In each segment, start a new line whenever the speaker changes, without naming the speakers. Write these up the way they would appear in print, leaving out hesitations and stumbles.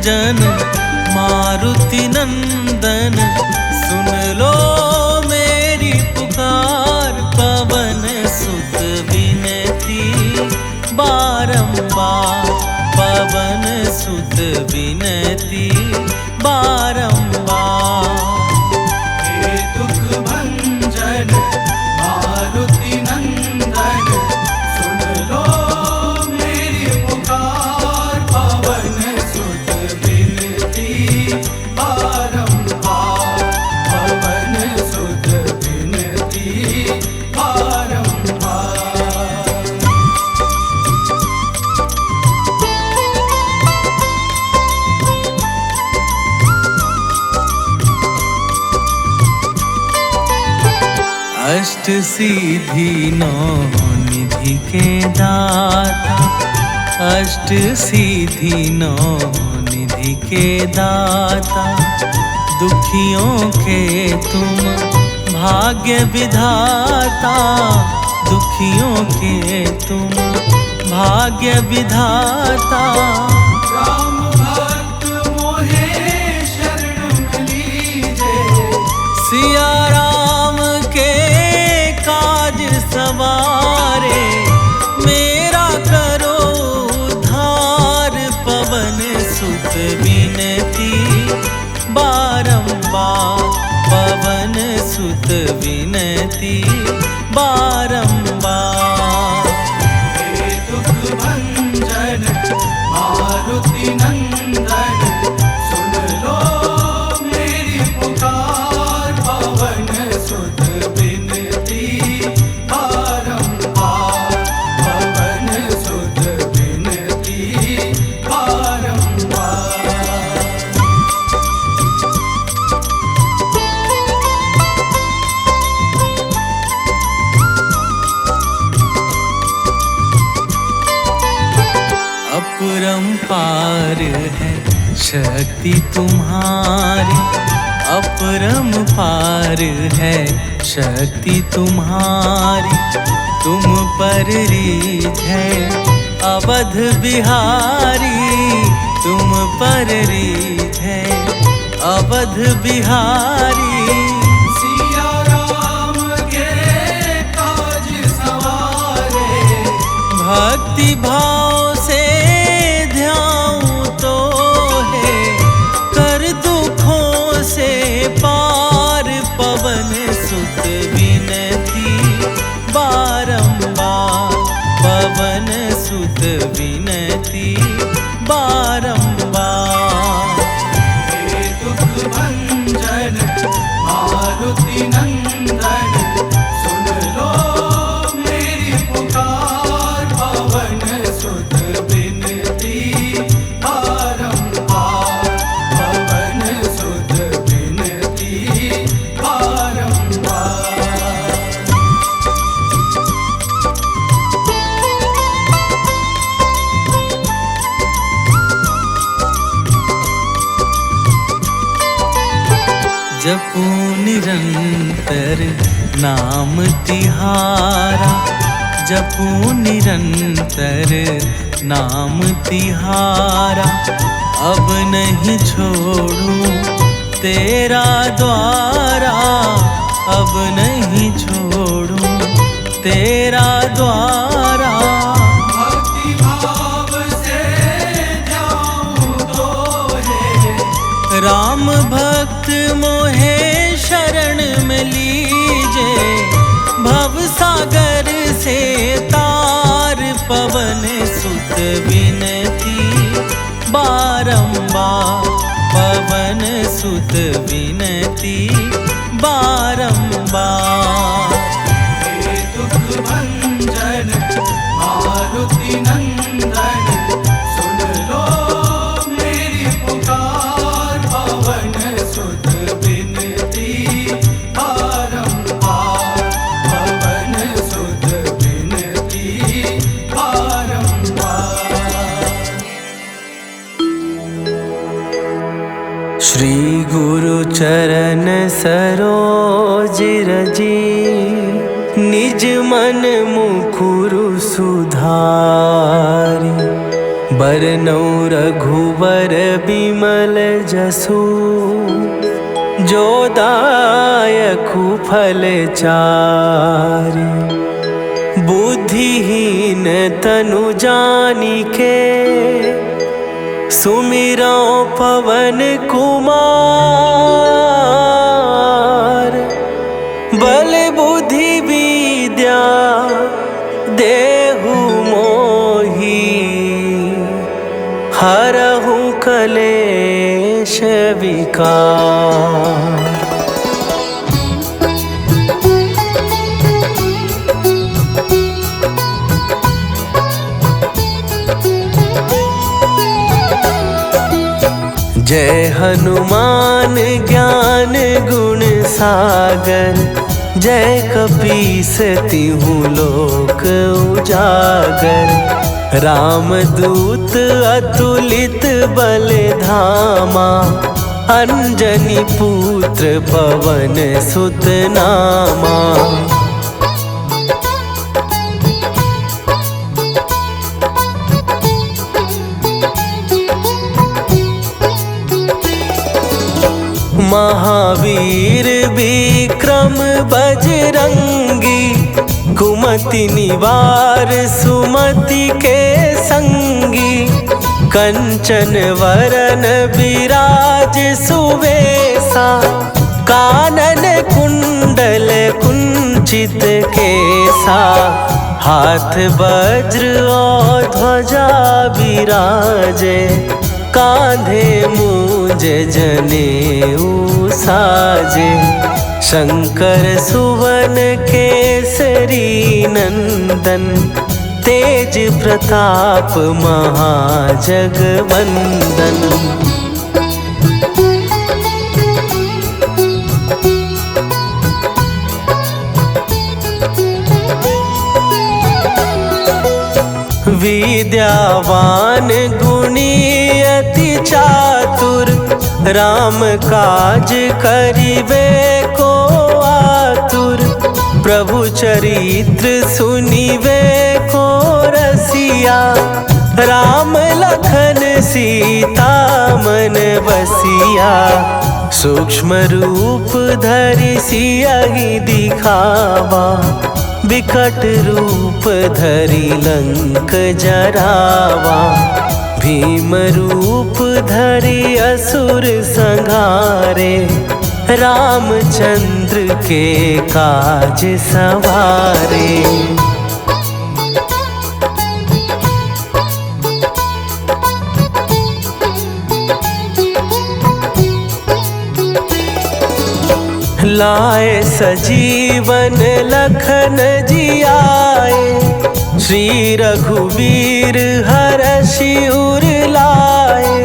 भंजन मारुति नंदन, सुन लो मेरी पुकार। पवन सुत विनती बारंबार, पवन सुत विनती बारंबार।
हे दुख भंजन मारुति नंदन, सुन लो मेरी पुकार। पवन सुत विनती बारंबार, पवन सुत विनती बारंबार।
अष्ट सिद्धि नौ निधि के दाता, अष्ट सिद्धि नौ निधि के दाता। दुखियों के तुम भाग्य विधाता, दुखियों के तुम भाग्य विधाता।
राम भक्त मोहे शरण लीजे,
सिया राम के काज सवारे, मेरा करो उद्धार। पवन सुत विनती बारंबार, पवन सुत विनती बारंबार।
हे दुख भंजन मारुति नंदन, सुन लो मेरी पुकार। पवन सुत विनती बारंबार, पवन सुत विनती बारंबार।
अपरंपार है शक्ति तुम्हारी, अपरंपार है शक्ति तुम्हारी। तुम पर रीझ है अवध बिहारी, तुम पर रीझ है अवध बिहारी।
सिया राम के काज सवारे,
भक्ति भाव से ध्याऊं तो है, कर दुखों से पार। पवन सुत विनती बारंबार, पवन सुत विनती बारंबार।
हे दुख भंजन मारुति नंदन, सुन लो मेरी पुकार। पवन सुत विनती बारंबार, पवन सुत विनती बारंबार।
जपू निरंतर नाम तिहारा, जपू निरंतर नाम तिहारा। अब नहीं छोड़ूं तेरा द्वारा, अब नहीं छोड़ूं तेरा द्वारा।
भक्ति भाव से जाऊं तो है,
राम भक्त मोहे शरण में लीजे। भव सागर से तार, पवन सुत विनती बारंबार, पवन सुत विनती बारंबार।
हे दुख भंजन मारुति नंदन, सुन लो मेरी पुकार। पवन सुत विनती बारंबार, पवन सुत विनती बारंबार।
श्री गुरु चरण सरोज रजी, निज मन मुकुरु सुधारी। बरनौ रघुवर बिमल जसु, जो दायकु फल चारि। बुद्धिहीन तनु जानिके, सुमिरौ पवन कुमार। बल बुद्धि विद्या देहु मोहि, हरहु कलेश विकार। जय हनुमान ज्ञान गुण सागर, जय कपीस तिहु लोक उजागर। रामदूत अतुलित बल धामा, अंजनी पुत्र पवन सुत नामा। महावीर विक्रम बजरंगी, कुमति निवार सुमति के संगी। कंचन वरन विराज सुवेसा, कानन कुंडल कुंचित केसा। हाथ वज्र और ध्वजा विराजे, कांधे मूंज जनेऊ साजे। शंकर सुवन केसरी नंदन, तेज प्रताप महाजगवंदन। विद्यावान गुणी अति चातुर, राम काज करिबे को आतुर। प्रभु चरित्र सुनिबे को रसिया, राम लखन सीता मन बसिया। सूक्ष्म रूप धरि सियहि दिखावा, विकट रूप धरि लंक जरावा। भीम रूप धरि असुर संहारे, रामचंद्र के काज सवारे। लाए सजीवन लखन जियाए, श्री रघुवीर हरषि उर लाए।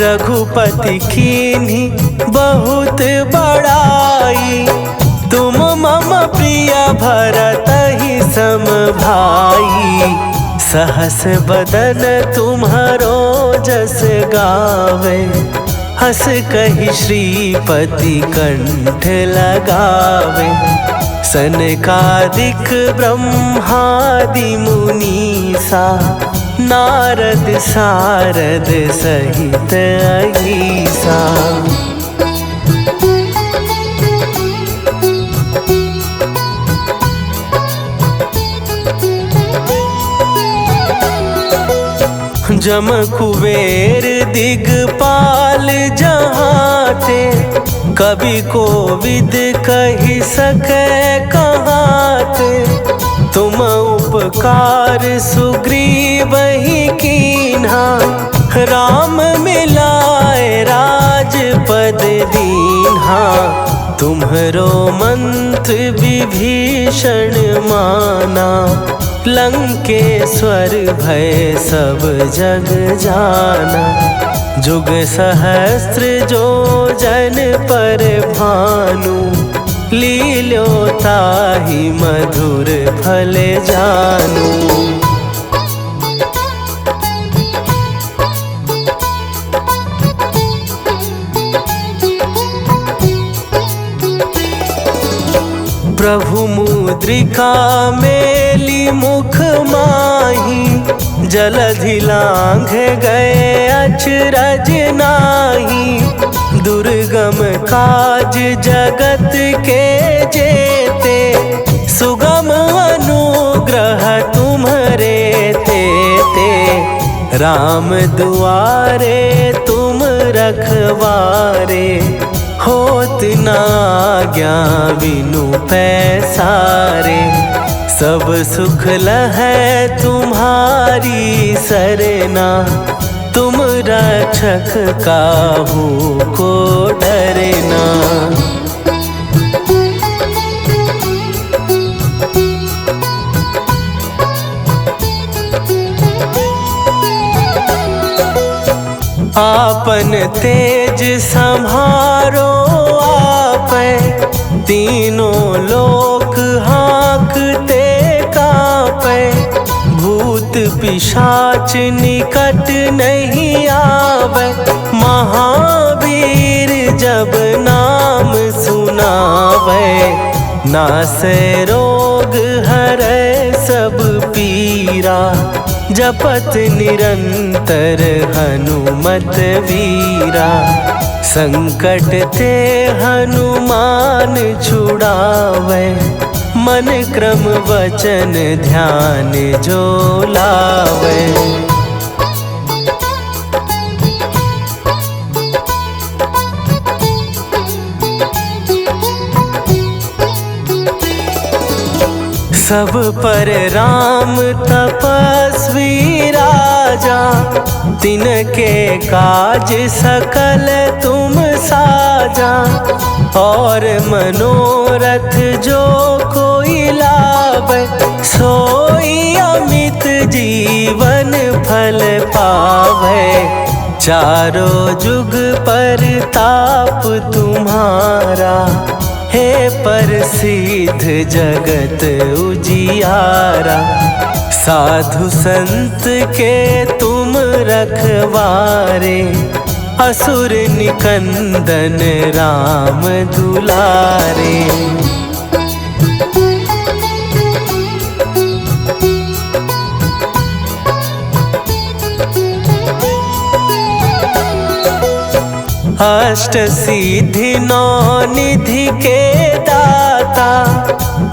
रघुपति कीन्ही बहुत बड़ाई, तुम मम प्रिय भरतहि सम भाई। सहस बदन तुम्हरो जस गावे, हस कहि श्रीपति कंठ लगावे। सनकादिक ब्रह्मादि मुनीसा, नारद सारद सहित अहीसा। जम कुबेर दिगपाल जहाते, कवि कोविद कहि सकै कहाते। तुम उपकार सुग्रीवहि कीन्हा, राम मिलाए राजपद दीन्हा। तुम्हरो मंत्र विभीषण माना, लंकेश्वर भय सब जग जाना। जुग सहस्त्र जो जन पर भानु, लील्यो ताहि मधुर फल जानू। प्रभु मुद्रिका मेली मुख माही, जलधि लांघ गए अचरज नाही, दुर्गम काज जगत के जेते, सुगम अनुग्रह तुम्हरे तेते। राम दुआरे तुम रखवारे, होत ना आज्ञा बिनु पैसारे। सब सुख लहै तुम्हारी सरना, तुम रक्षक काहू को डरना। आपन तेज संभारो आपै, तीनों लोक हाँकते कांपै। भूत पिशाच निकट नहीं आवे, महावीर जब नाम सुनावे। नासै रोग हरै सब पीरा, जपत निरंतर हनुमत वीरा। संकट ते हनुमान छुड़ावे, मन क्रम वचन ध्यान जो लावे। सब पर राम तपस्वी राजा, तिनके काज सकल तुम साजा। और मनोरथ जो कोई लावे, सोई अमित जीवन फल पावे। चारों जुग परताप तुम्हारा, हे प्रसिद्ध जगत उजियारा। साधु संत के तुम रखवारे, असुर निकंदन राम दुलारे। अष्ट सिद्धि नौ निधि के दाता,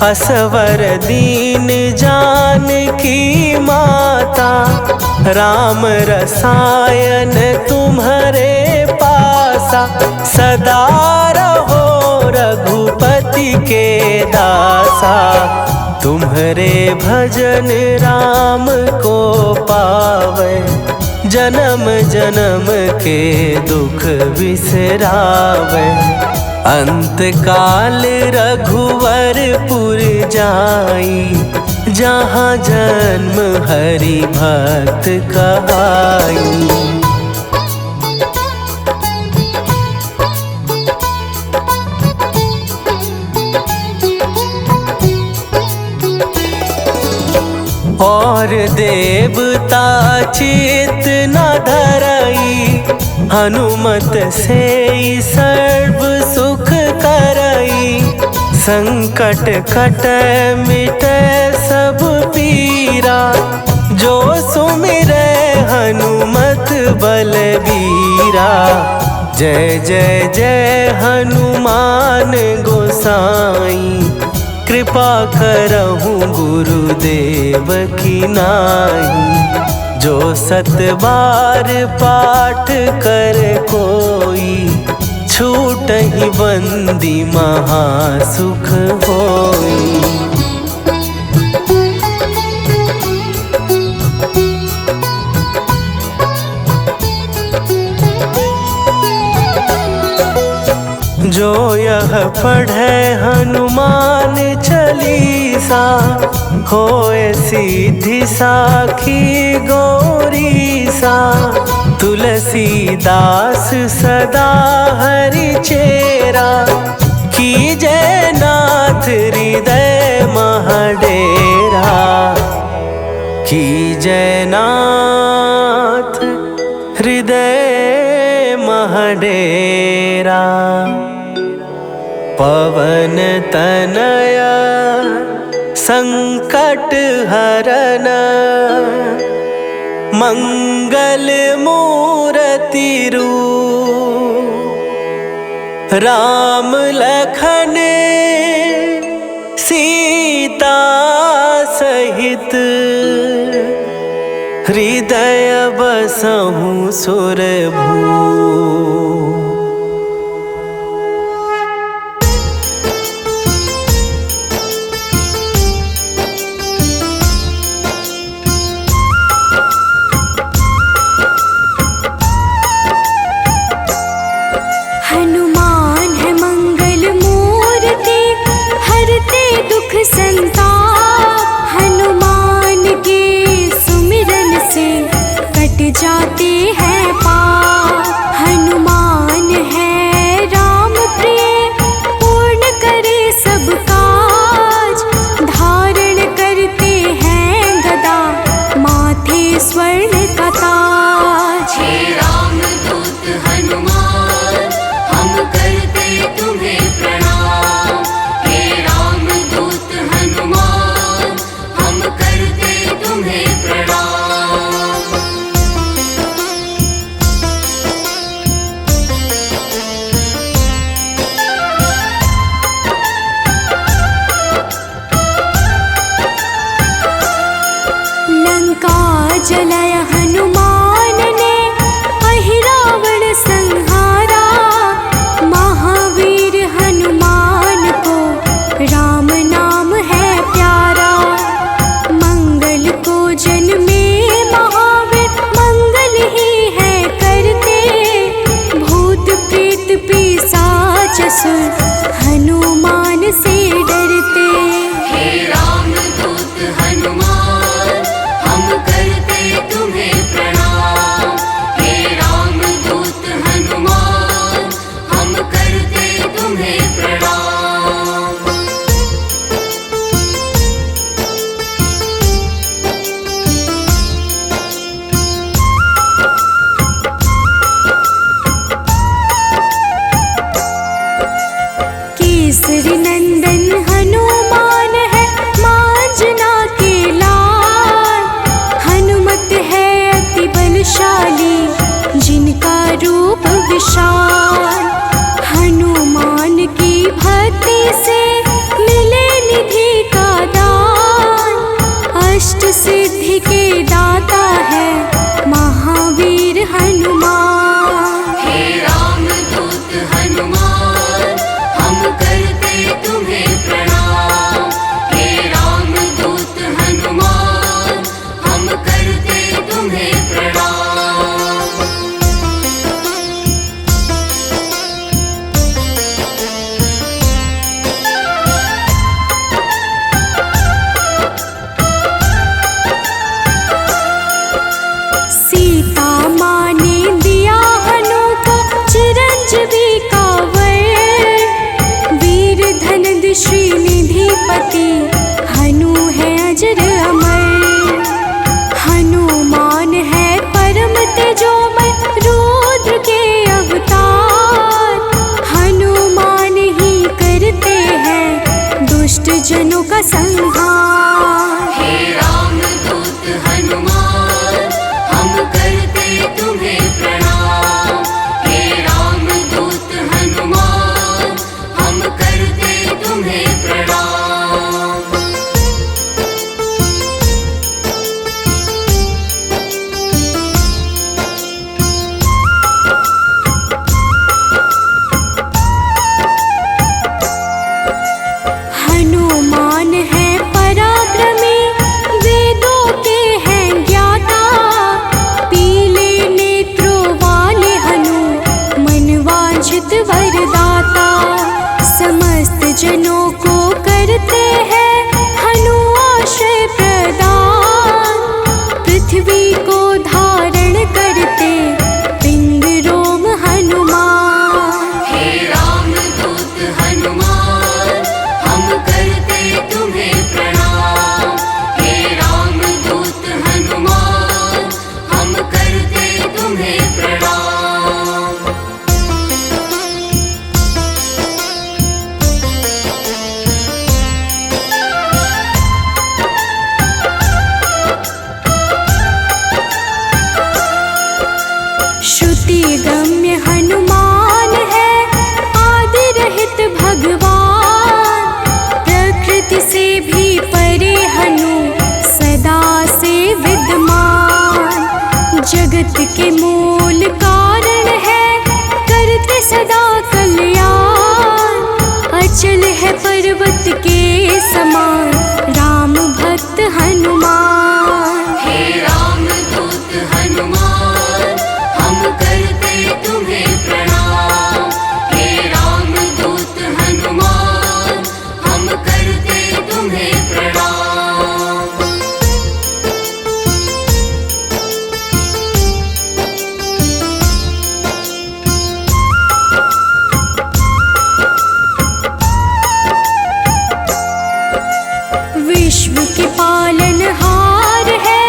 असवर दीन जानकी माता। राम रसायन तुम्हारे पासा, सदा रहो रघुपति के दासा। तुम्हारे भजन राम को पावे, जन्म जन्म के दुख बिसरावे। अंत काल रघुवरपुर जाई, जहाँ जन्म हरि भक्त कहाई। और देवता चित न धरई, हनुमत से सर्व सुख करई। संकट कटै मिटै सब पीरा, जो सुमिरै हनुमत बलबीरा। जय जय जय हनुमान गोसाई, कृपा करहूँ गुरुदेव की नाई। जो सत बार पाठ कर कोई, छूटहि बंदी महासुख होई। जो यह पढ़े हनुमान चालीसा, होए सीधी साखी गौरीसा। तुलसीदास सदा हरि चेरा, कीजय नाथ हृदय महडेरा। कीजय नाथ हृदय महडेरा। पवन तनया संकट हरन, मंगल मूर्ति रूप राम लखन सीता सहित हृदय बसहु सुरभू।
हनुमान है मंगल मूर्ति हरते दुख संताप। हनुमान के सुमिरन से कट जाते हैं पाप। हनुमान है राम प्रिय पूर्ण करे सब काज। धारण करते हैं गदा माथे स्वर्ण का ताज।
हे रामदूत हनुमान हम करते तुम्हें प्रणाम। हे रामदूत हनुमान हम करते तुम्हें प्रणाम।
लंका जलाय हनुमान ने अहिरावण संहारा। महावीर हनुमान को राम नाम है प्यारा। मंगल को जन्मे महावीर मंगल ही है करते। भूत प्रेत पिशाच असुर हनुमान से डरते।
हे रामदूत हनुमान हम करते तुम्हें प्रणाम। हे रामदूत हनुमान हम करते तुम्हें प्रणाम।
केसरी नंदन हनुमान है मांजना के लाल। हनुमत है अति बलशाली जिनका रूप विशाल। हनुमान की भक्ति से मिले निधि का दान। अष्ट सिद्धि के दाता है महावीर हनुमान।
हे रामदूत हनुमान हम करते तुम्हें प्रणाम। हे रामदूत हनुमान हम करते तुम्हें प्रणाम।
चल है पर्वत के समान राम भक्त हनुमान।
हे राम दूत हनुमान हम करते तुम्हें प्रणाम। हे राम दूत हनुमान हम करते तुम्हें प्रणाम।
विश्व के पालनहार है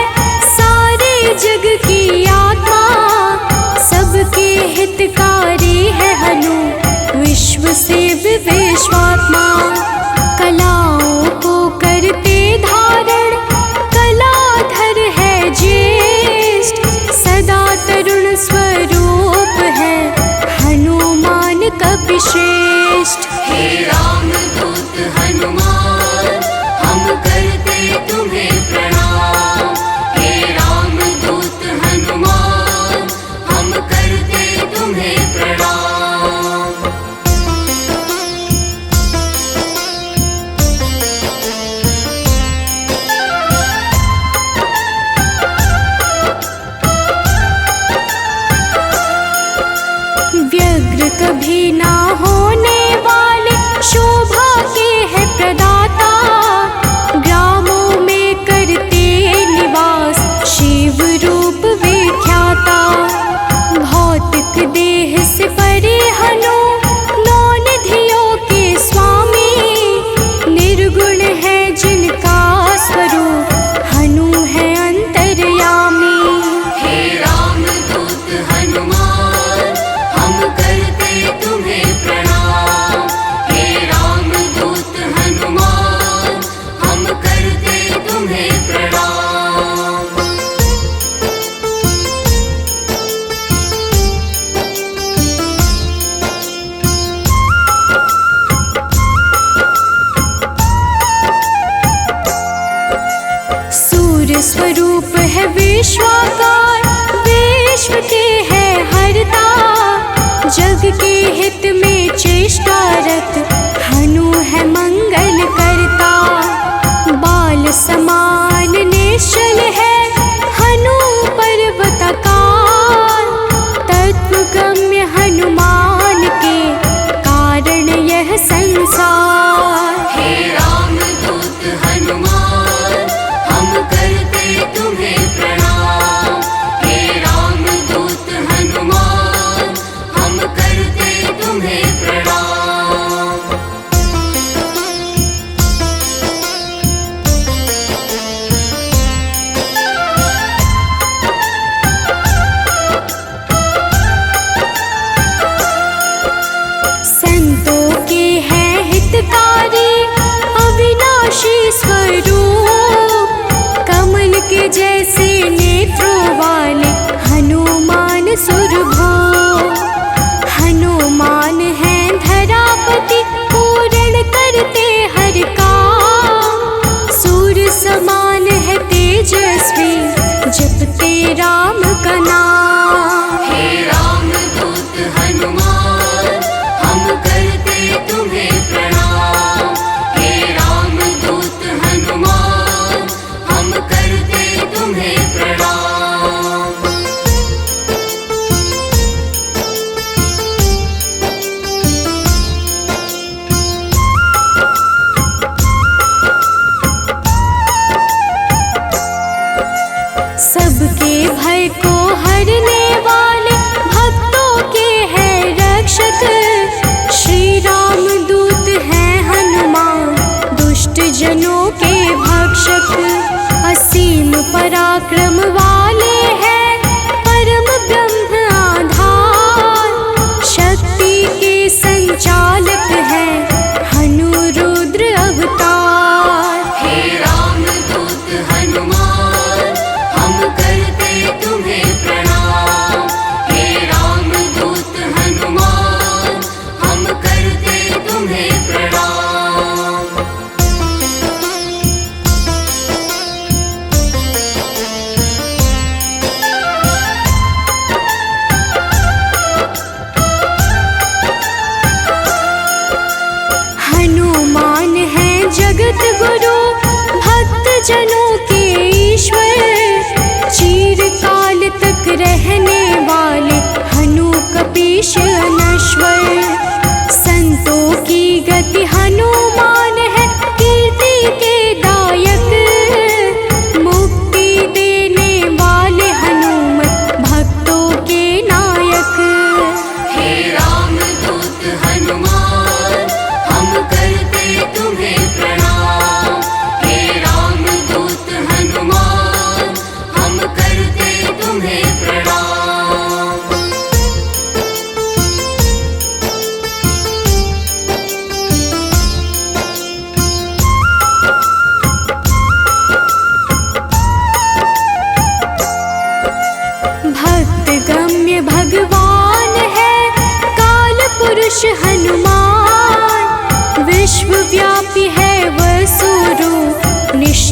सारे जग की आत्मा, सबके हितकारी है हनु विश्व से विश्वात्मा। कलाओं को करते धारण कलाधर है ज्येष्ठ, सदा तरुण स्वरूप है हनुमान कपिश्रेष्ठ।
हे राम दूत हनुमान हम करते तुम्हें प्रणाम। हे राम दूत हनुमान हम करते तुम्हें प्रणाम।
व्यग्र कभी ना होने वाले शोभा के है प्रदाता, ग्रामों में करते निवास शिव रूप विख्याता। भौतिक देह से परे हनु नौ निधियों के स्वामी, निर्गुण है जिनका स्वरूप हनु है अंतर्यामी।
हे राम दूत हनुमान हम करते तुम्हें प्रणाम। हे राम दूत हनुमान हम करते तुम्हें प्रणाम।
सूर्य स्वरूप है विश्वाकार, विश्व के है हरता, जग के हित में चेष्टारत हनु है मंगल करता। बाल समान निश्चल है हनु पर्वतकार, तत्वगम्य हनुमान के कारण यह संसार।
हे राम दूत हनुमान हम करते तुम्हें प्रणाम। हे राम दूत हनुमान हम करते तुम्हें प्रणाम।
संतों के हैं हितकारी अविनाशी स्वरूप, कमल के जैसे नेत्रों वाले हनुमान सुरभो। हनुमान हैं धरापति पूर्ण करते हर काम, सूर्य समान है तेजस्वी जपते राम का नाम।
हे राम दूत हनुमान हम करते तुम्हें प्रणाम। हे राम दूत हनुमान हम करते तुम्हें प्रणाम।
सबके भय को हरने वाले भक्तों के हैं रक्षक, श्री राम दूत हैं हनुमान दुष्ट जनों के भक्षक। असीम पराक्रम वाले हैं परम ब्रह्म आधार, शक्ति के संचालक हैं हनु रुद्र अवतार।
हे राम दूत हनुमान हम करते तुम्हें प्रणाम। हे राम दूत हनुमान हम करते तुम्हें प्रणाम।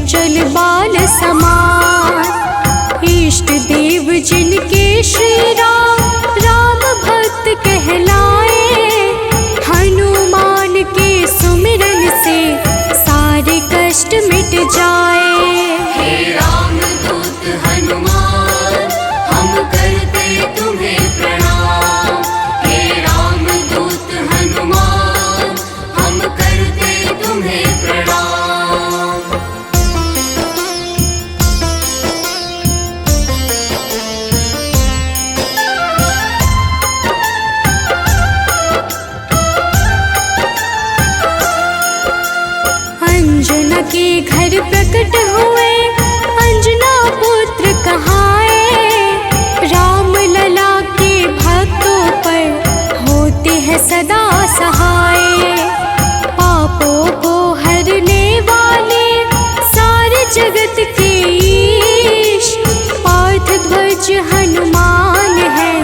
चंचल बाल समान। इष्ट देव जिनके श्री राम राम भक्त कहलाए, हनुमान के सुमिरन से सारे कष्ट मिट जाए।
हे राम दूत हनुमान हम करते तुम्हें प्रणाम। हे राम दूत हनुमान हम करते तुम्हें प्रणाम।
अंजना के घर प्रकट हुए अंजना पुत्र कहाए, राम लला के भक्तों पर होते हैं सदा सहाय। पापों को हरने वाले सारे जगत के ईश, पार्थ ध्वज हनुमान है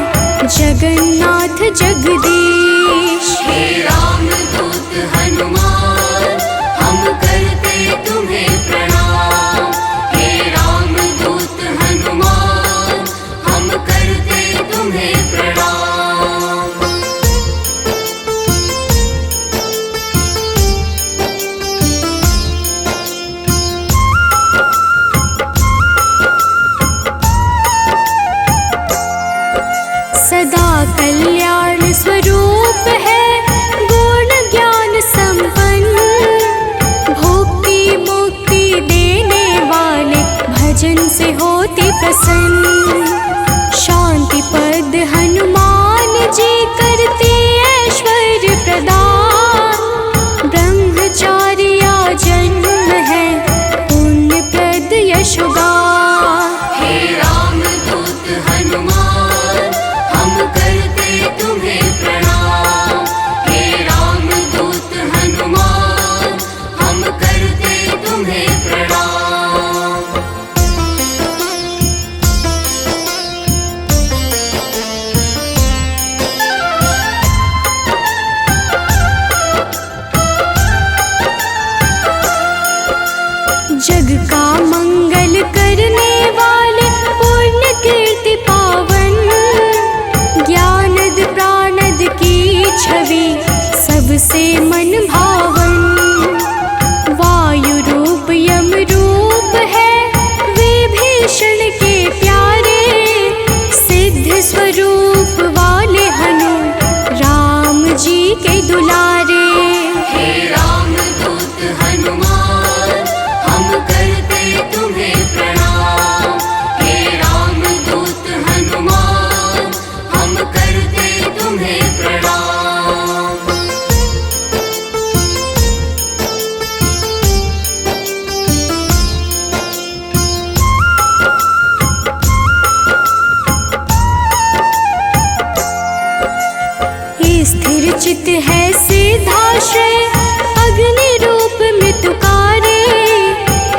जगन्नाथ जगदीश।
हे राम दूत हनुमान हम करते तुम्हें प्रणाम। हे राम दूत हनुमान हम करते तुम्हें प्रणाम।
सदा कल्याण स्वरूप है गुण ज्ञान संपन्न, भुक्ति मुक्ति देने वाले भजन से होती प्रसन्न। शांति पद हनुमान जी करते ऐश्वर्य प्रदान, ब्रह्मचारिया जन्म है पुण्य प्रद यशोगान।
हे राम दूत हनुमान हम करते तुम्हें प्रणाम। हे राम दूत हनुमान हम करते तुम्हें प्रणाम।
जग का मंगल करने वाले पुण्य कीर्ति पावन, ज्ञानद प्राणद की छवि सबसे मन भावन। वायु रूप यम रूप है विभीषण के प्यारे, सिद्ध स्वरूप वाले हनु राम जी के दुलारे।
हे राम दूत हनुमान हम करते तुम्हें प्रणाम। हे राम दूत हनुमान हम करते तुम्हें प्रणाम।
स्थिर चित है सिद्धाश्रय अग्नि रूप मृत्युकारे,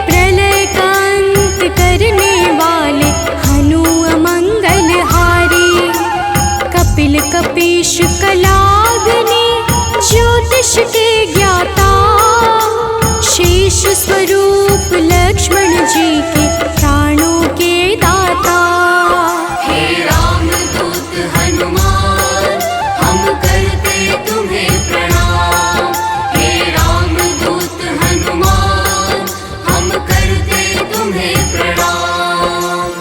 प्रलय का अंत करने वाले हनु अमंगल हारी। कपिल कपीश कलाग्नि ज्योतिष के ज्ञाता, शेष स्वरूप लक्ष्मण जी के प्राणों के दाता।
हे राम दूत हनुमान हम करते तुम्हें प्रणाम। हे राम दूत हनुमान हम करते तुम्हें प्रणाम।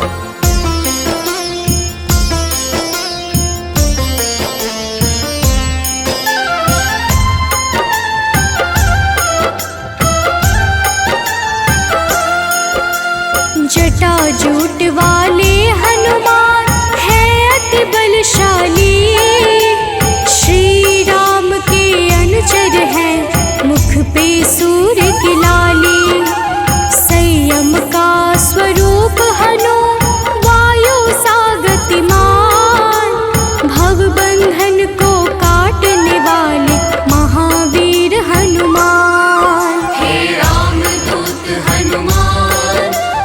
जटाजूट वाले हनुमान है अति बलशाली, श्री राम के अनुचर है मुख पे सूर्य की लाली। संयम का स्वरूप हनु वायु सा गतिमान, भव बंधन को काटने वाले महावीर हनुमान।
हे राम दूत हनुमान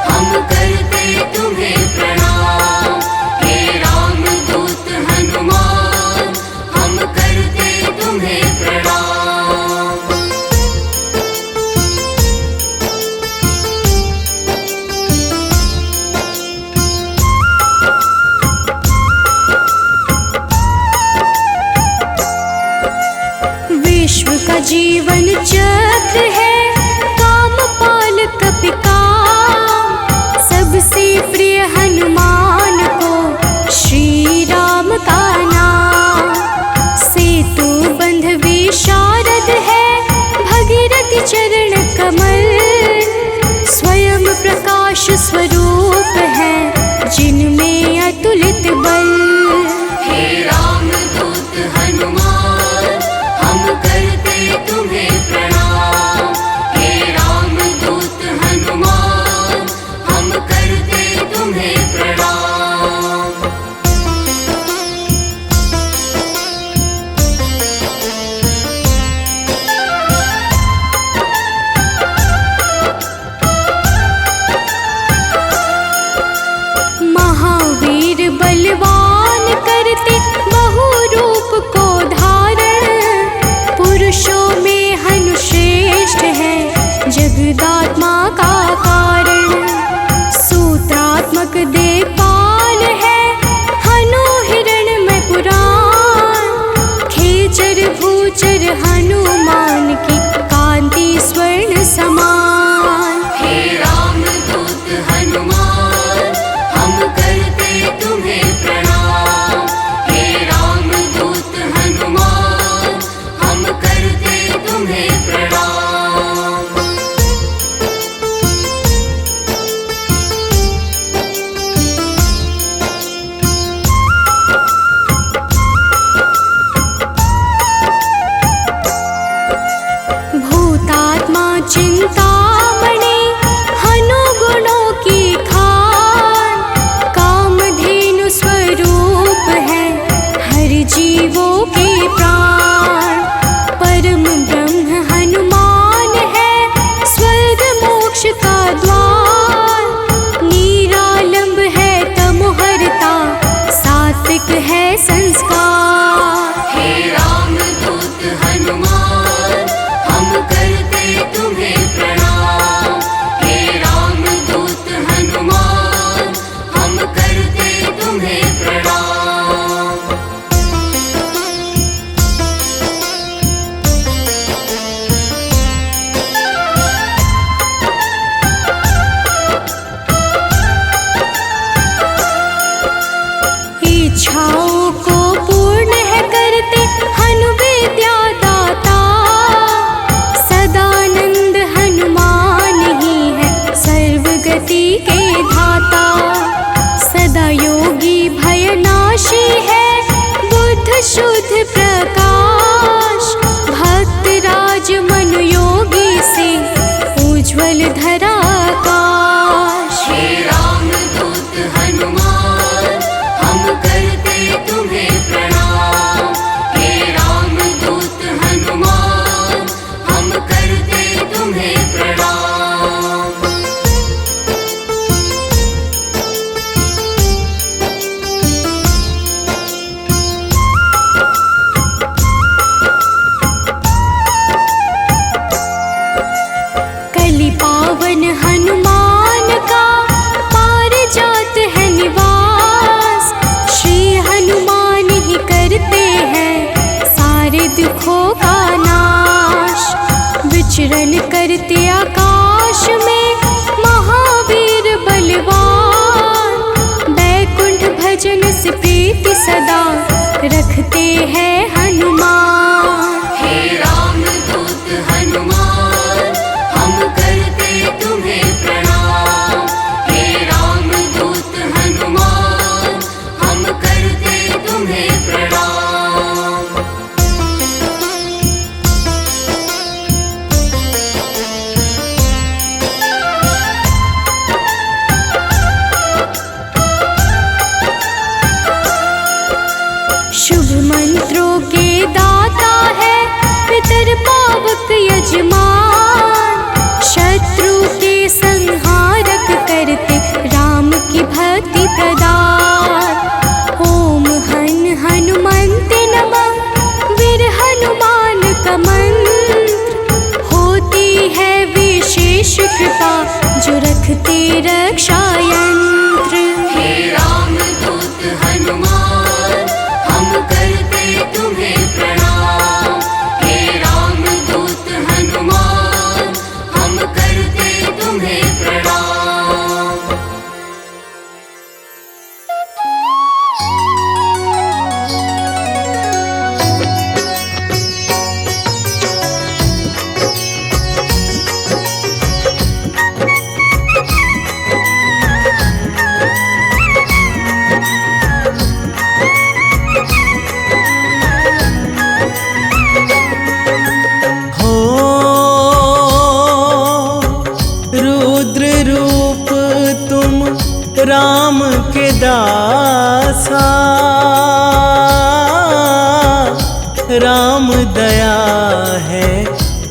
हम करते तुम्हें
जीवन चक्र है कामपाल कपिकाम। सबसे प्रिय हनुमान को श्री राम का नाम। सेतु बंध विशारद है भगीरथ चरण कमल। स्वयं प्रकाश स्वरूप है जिनमें अतुलित बल।
हे राम दूत हनुमान हम करते तुम्हें प्रणाम। हे राम दूत हनुमान हम करते तुम्हें प्रणाम।
महावीर बलवान करते बहु रूप को धारण। पुरुषों में हनुश्रेष्ठ है जगदात्मा का कारण। सूत्रात्मक देवपाल है हनु हिरण्मय पुराण। खेचर भूचर हनुमान की कांति स्वर्ण समान।
हे राम दूत हनुमान हम करते तुम्हें प्रणाम। हे राम दूत हनुमान हम करते तुम्हें प्रणाम।
भूतात्मा चिंतामणि हनु गुणों की खान। कामधेनु स्वरूप है हर जीवों के प्राण। परम ब्रह्म हनुमान है स्वर्ग मोक्ष का द्वार। निरालंब है तमोहरता सात्विक है संस्कार।
हे राम दूत हनुमान हम करते तुम्हें प्रणाम। हे राम दूत हनुमान हम करते तुम्हें प्रणाम।
इच्छाओं को पूर्ण है करते हनु विद्या दाता। सदानंद हनुमान ही है सर्वगति के धाता। सदा योगी भयनाशी है बुद्ध शुद्ध प्रकाश। भक्त राज मनु योगी से उज्ज्वल धरा आकाश।
हे राम दूत हनुमान हम करते तुम्हें प्रणाम। हे राम दूत हनुमान हम करते तुम्हें प्रणाम।
कलि पावन हनुमान का पारिजात है निवास। श्री हनुमान ही करते हैं सारे दुखों का नाश। विचरण करते आकाश में महावीर बलवान। बैकुंठ भजन से प्रीति सदा रखते हैं हनुमान।
हे राम दूत हनुमान हम करते तुम्हें प्रणाम। हे राम दूत हनुमान हम करते तुम्हें प्रणाम।
शुभ मंत्रों के दाता है पितर पावक यजमान। शत्रु के संहारक करते राम की भक्ति प्रदान। ओम हन हनुमन्ते नमः वीर हनुमान का मंत्र। होती है विशेष कृपा जो रखते रक्षा यंत्र।
हे राम दूत हनुमान हम करते तुम्हें प्रणाम। हे राम दूत
अभिलाषा, राम दया है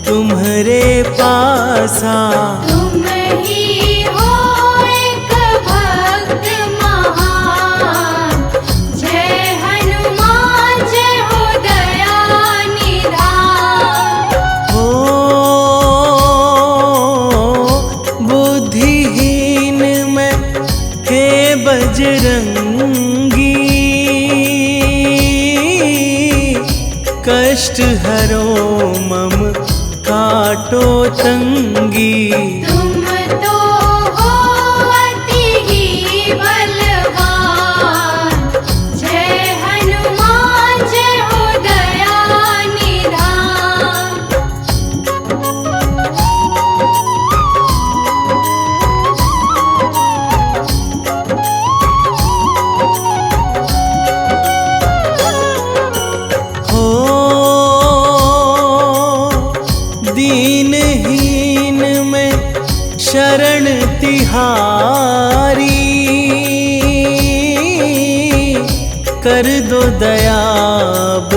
तुम्हारे पासा।
तुम ही हो एक भक्त महान, जय हनुमान जय हो दया निधान।
हो बुद्धिहीन मैं हे बजरंगी, कष्ट हरो मम काटो तंगी।
तुम तो हो अति ही बलवान, जय हनुमान जय हो दया निधान।
हो दीनहीन में शरण तिहारी, कर दो दयाब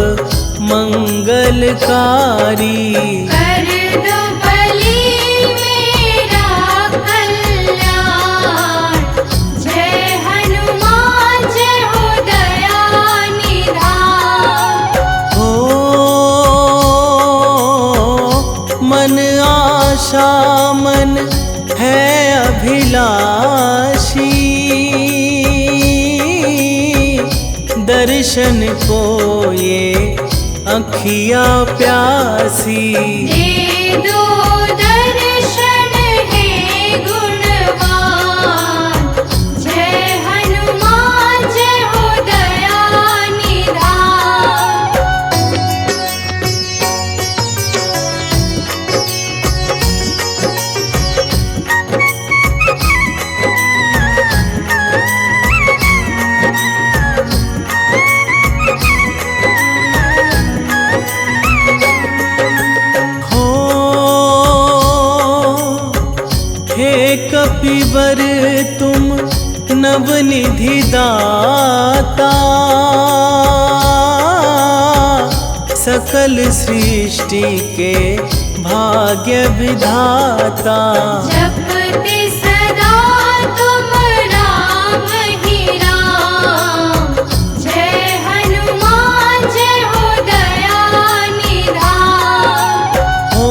मंगलकारी।
कर दो बलि मेरा कल्याण, जय हनुमान जय हो दया निधान।
हो मन आशा मन है अभिलाषी, दर्शन को ये अखियाँ प्यासी।
दे दो दर्शन हे गुणवान, जय हनुमान जय हो दया निधान।
हो हे कपिवर तुम नवनिधि दाता, सकल सृष्टि के भाग्य विधाता।
जपते सदा तुम राम ही राम, जय हनुमान जय हो दया निधान।
हो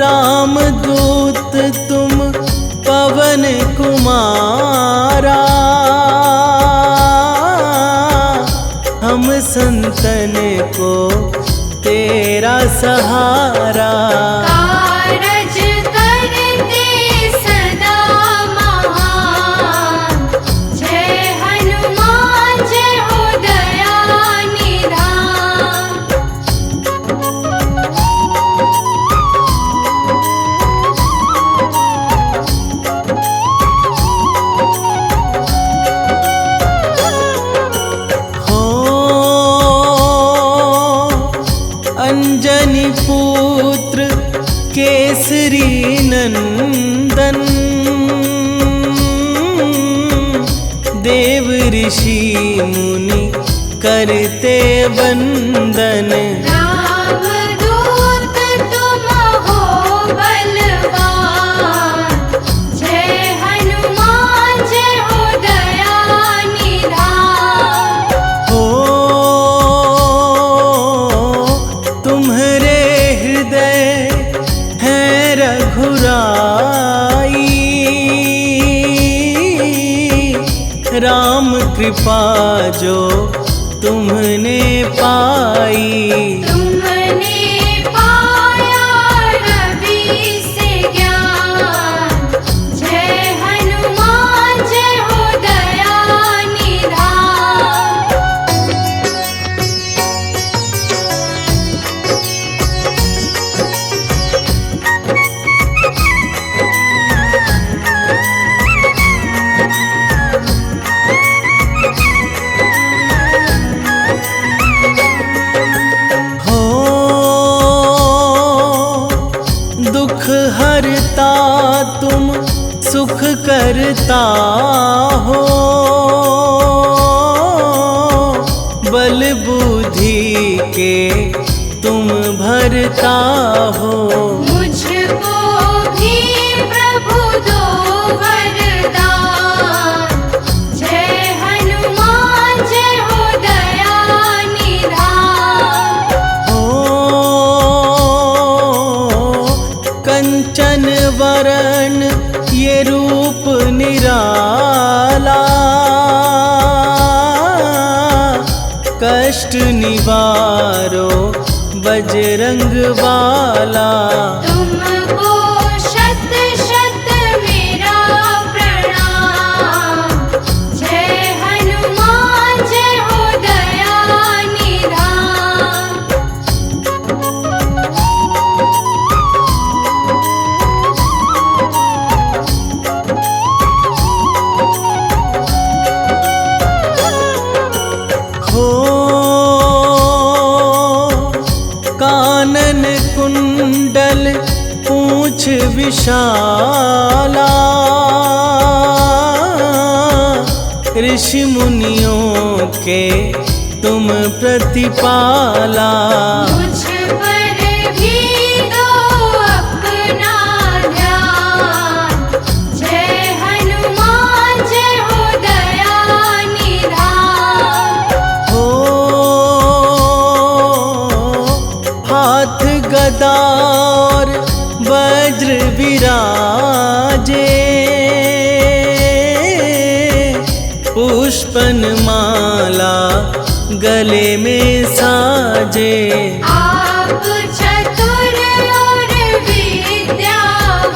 रामदूत तुम पवन कुमारा, हम संतन को तेरा सहारा।
कारज करते सदा महान, जय हनुमान जय हो दया निधान।
हो अंजनी पुत्र केसरी नंदन, देव ऋषि मुनि करते वंदन।
राम दूत तुम हो बलवान, जय हनुमान जय हो दया निधान।
हो तुम्हारे हृदय है रघुराई, राम कृपा जो तुमने पाई।
तुमने पाया रवि से ज्ञान, जय हनुमान जय हो दया निधान।
हो भरता हो, बल बुद्धि के तुम भरता हो।
मुझको भी प्रभु दो वरदान, जय हनुमान जय हो दया निधान।
हो कंचन वरण ये रूप निराला, कष्ट निवारो बजरंग बाला।
तुमको शत शत मेरा प्रणाम, जय हनुमान जय हो दया निधान।
हो कानन कुंडल पूंछ विशाला, ऋषि मुनियों के तुम प्रतिपाला।
मुझ पर भी दो अपना ध्यान, जय हनुमान जय हो दया निधान।
हो हाथ गदा और वज्र विराजे, पुष्पन माला गले में साजे।
आप चतुर और विद्यावान,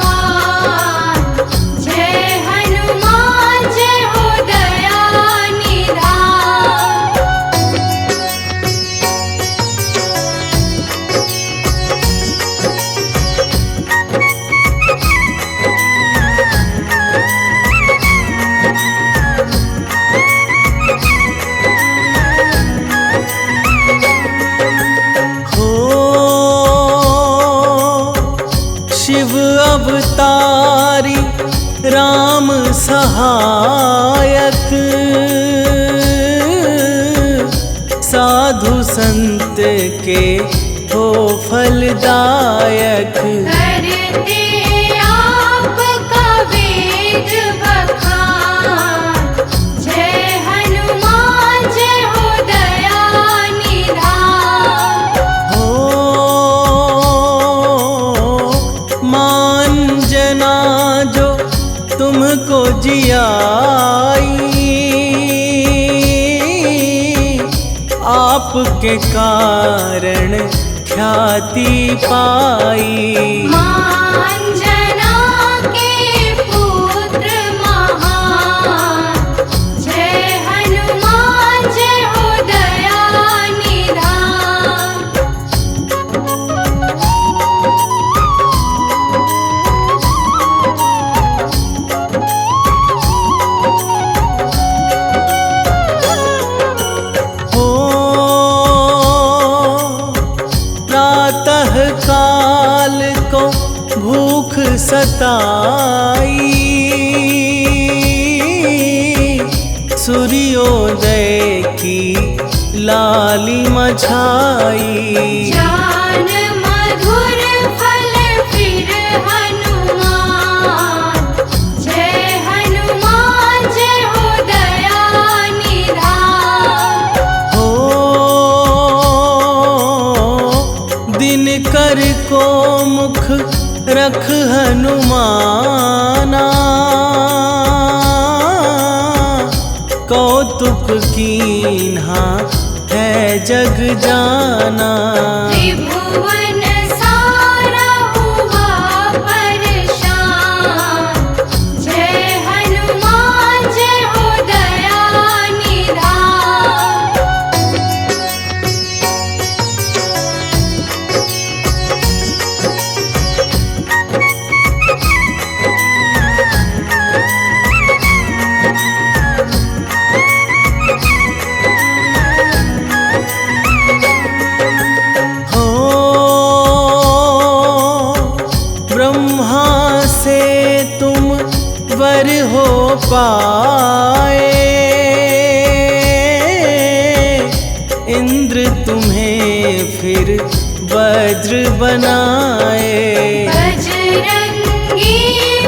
जय हनुमान जय हो दया निधान।
हो शिव अवतारी राम सहायक, साधु संत के हो फलदायक।
करते आपका वेद बखान, जय हनुमान जय हो दया निधान।
हो मान जना जो तुमको जियाई, आपके कारण ख्याति पाई।
मांजना के पुत्र महान, जय हनुमान जय हो दया निधान।
हो प्रातः काल को भूख सताई, सूर्योदय की लालिमा छाई।
जान मधुर फल फिर हनुमान, जय हनुमान जय हो दया निधान।
हो दिन कर को मुख रख हनुमाना, कौतुक कीन्हा है जग जाना।
त्रिभुवन सारा हुआ परेशान, जय हनुमान जय हो दया निधान।
हो पाए, इंद्र तुम्हें फिर वज्र बनाए।
बजरंगी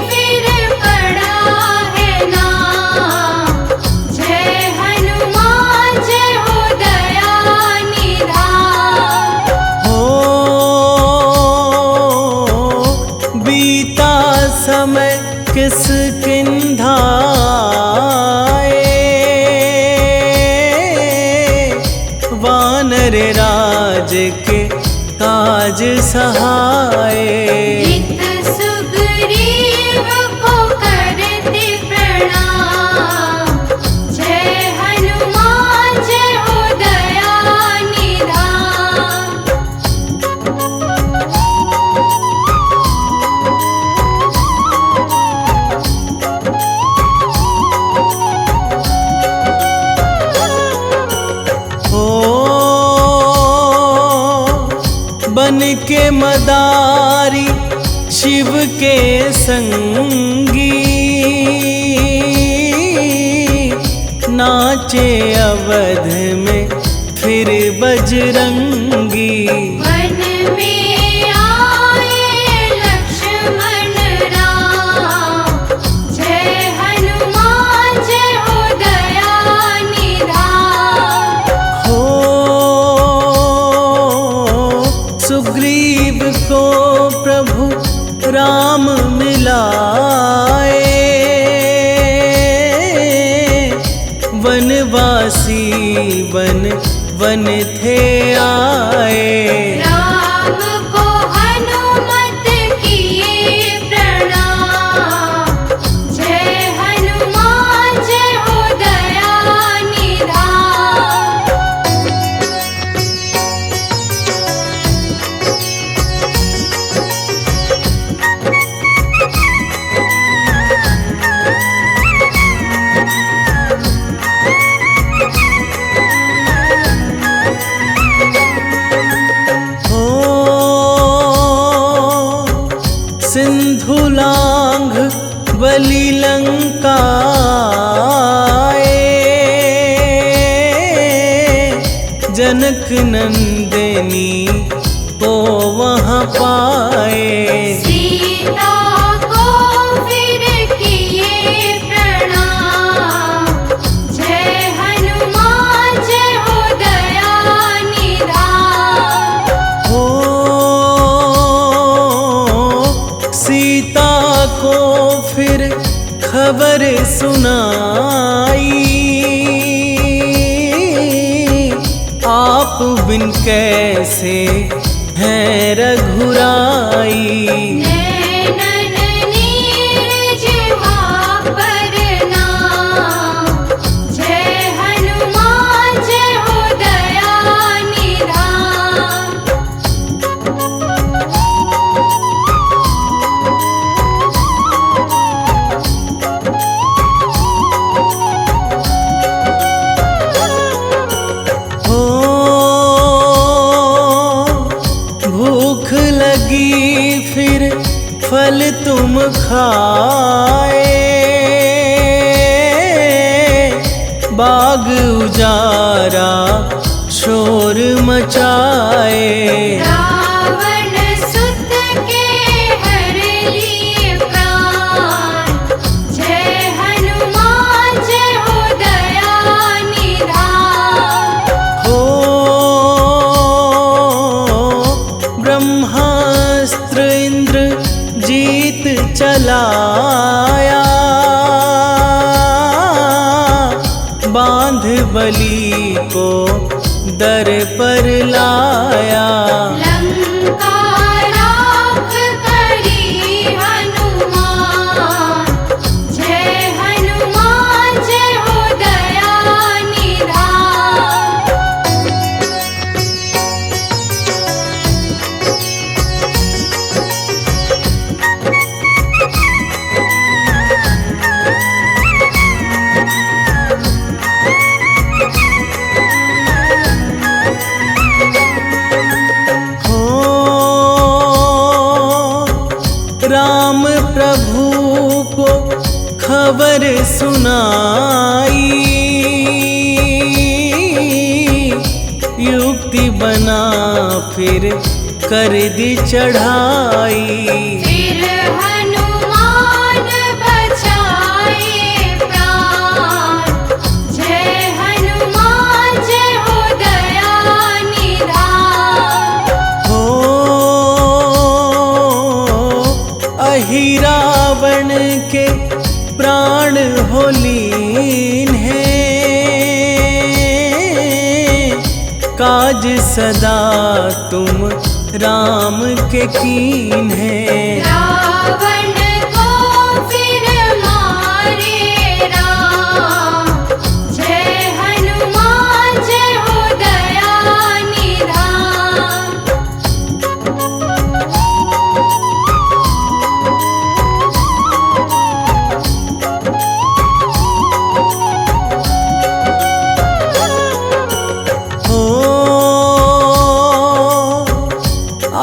फिर पड़ा है नाम, जय हनुमान जय हो दया निधान।
हो बीता समय किसकिंधा वानर राज के काज सहाय।
हित सुग्रीव को करते प्रणाम, जय हनुमान जय हो दया निधान।
बन के मदारी शिव के संगी, नाचे अवध में फिर बजरंगी।
वन में आए लक्ष्मण राम, जय हनुमान जय हो दया निधान।
हो सुग्रीव को प्रभु राम मिलाए, वनवासी वन वन थे आए।
राम को हनुमत किए प्रणाम, जय हनुमान जय हो दया निधान।
सिंधु लांघ बलि लंका जनक नंदिनी को वहाँ पाए।
सीता को फिर किए प्रणाम, जय हनुमान जय हो दया निधान।
हो सीता को फिर खबर सुनाई, आप बिन कैसे हैं रघुराई।
नैनन नीरज पर नाम, जय हनुमान जय हो दया निधान।
भूख लगी फिर फल तुम खाए, बाग उजारा शोर मचाए।
रावण सुत के हर लिए प्राण, जय हनुमान जय हो दया निधान।
हो ब्रह्मास्त्र इंद्र जीत चलाया, बांध बलि को दर पर लाया।
लंका राख करी हनुमान, जय हनुमान जय हो दया निधान।
अवर सुनाई, युक्ति बना फिर कर दी चढ़ाई।
फिर हनुमान बचाए प्राण, जय हनुमान जय हो दया निधान।
हो अहि रावण के प्राण हो लीन है, काज सदा तुम राम के कीन है।
रावण को फिर मारे राम, जय हनुमान जय हो दया निधान।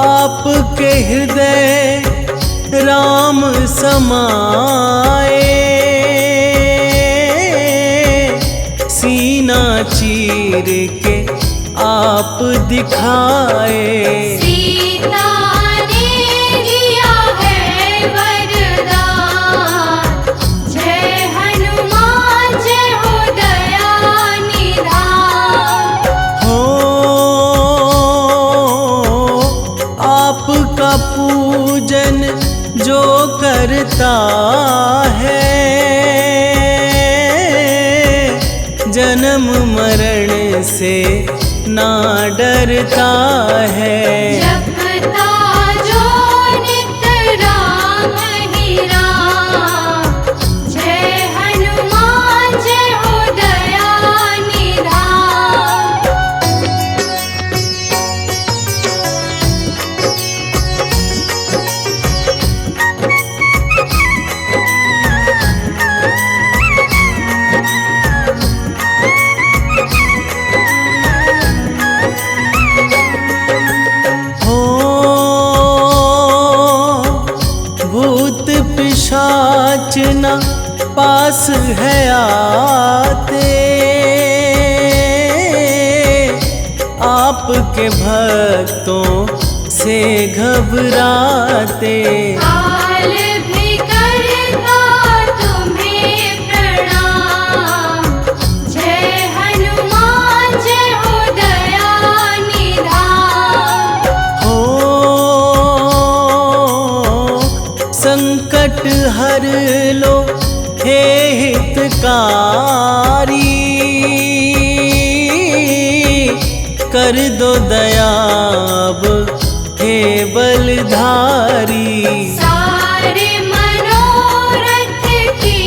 आपके हृदय राम समाए, सीना चीर के आप दिखाए।
सीता ने दिया है वरदान, जय हनुमान जय हो दया निधान।
हो आपका पूजन जो करता है, जन्म मरण से ना डरता है।
जपता जो नित राम ही राम, जय हनुमान जय हो दया निधान।
भूत पिशाच न पास है आते, आपके भक्तों से घबराते।
काल भी करता तुम्हें प्रणाम, जय हनुमान जय हो दया निधान।
हो संकट हर लो हे हितकारी, कर दो दया अब हे बलधारी।
सारे मनोरथ की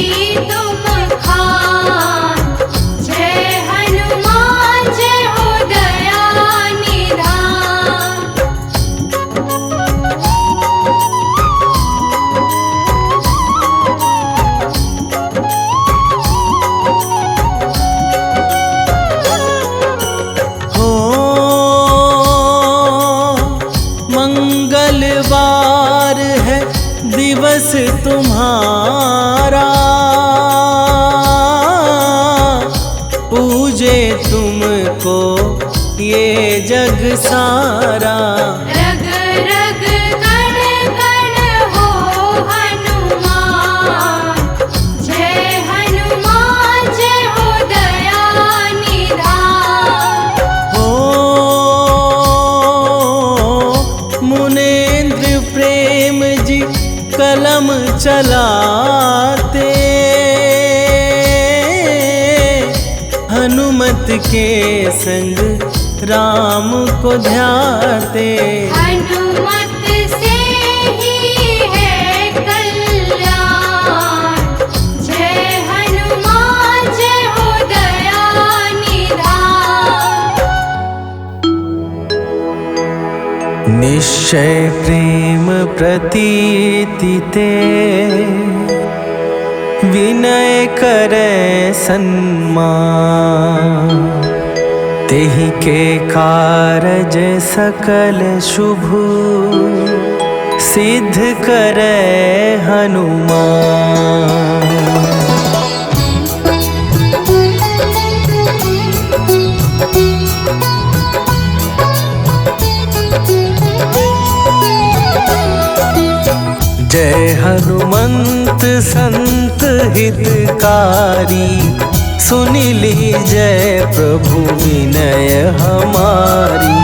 तुम खान, जय हनुमान जय हो दया निधान।
हो मंगलवार है दिवस तुम्हारा, पूजे तुमको ये जग सारा।
रग रग कण कण हो हनुमान, जय हनुमान जय हो दया निधान।
हो मुनेन्द्र प्रेम जी कलम चलाते, हनुमत के संग राम को ध्याते।
हनुमत से ही है कल्याण, जय हनुमान जय हो दया निधान।
निश्चय प्रेम प्रतीति ते, विनय करे सन्मान, तेहि के कारज सकल शुभ, सिद्ध करे हनुमान। जय हनुमंत संत हितकारी, सुन लीजय प्रभु विनय हमारी।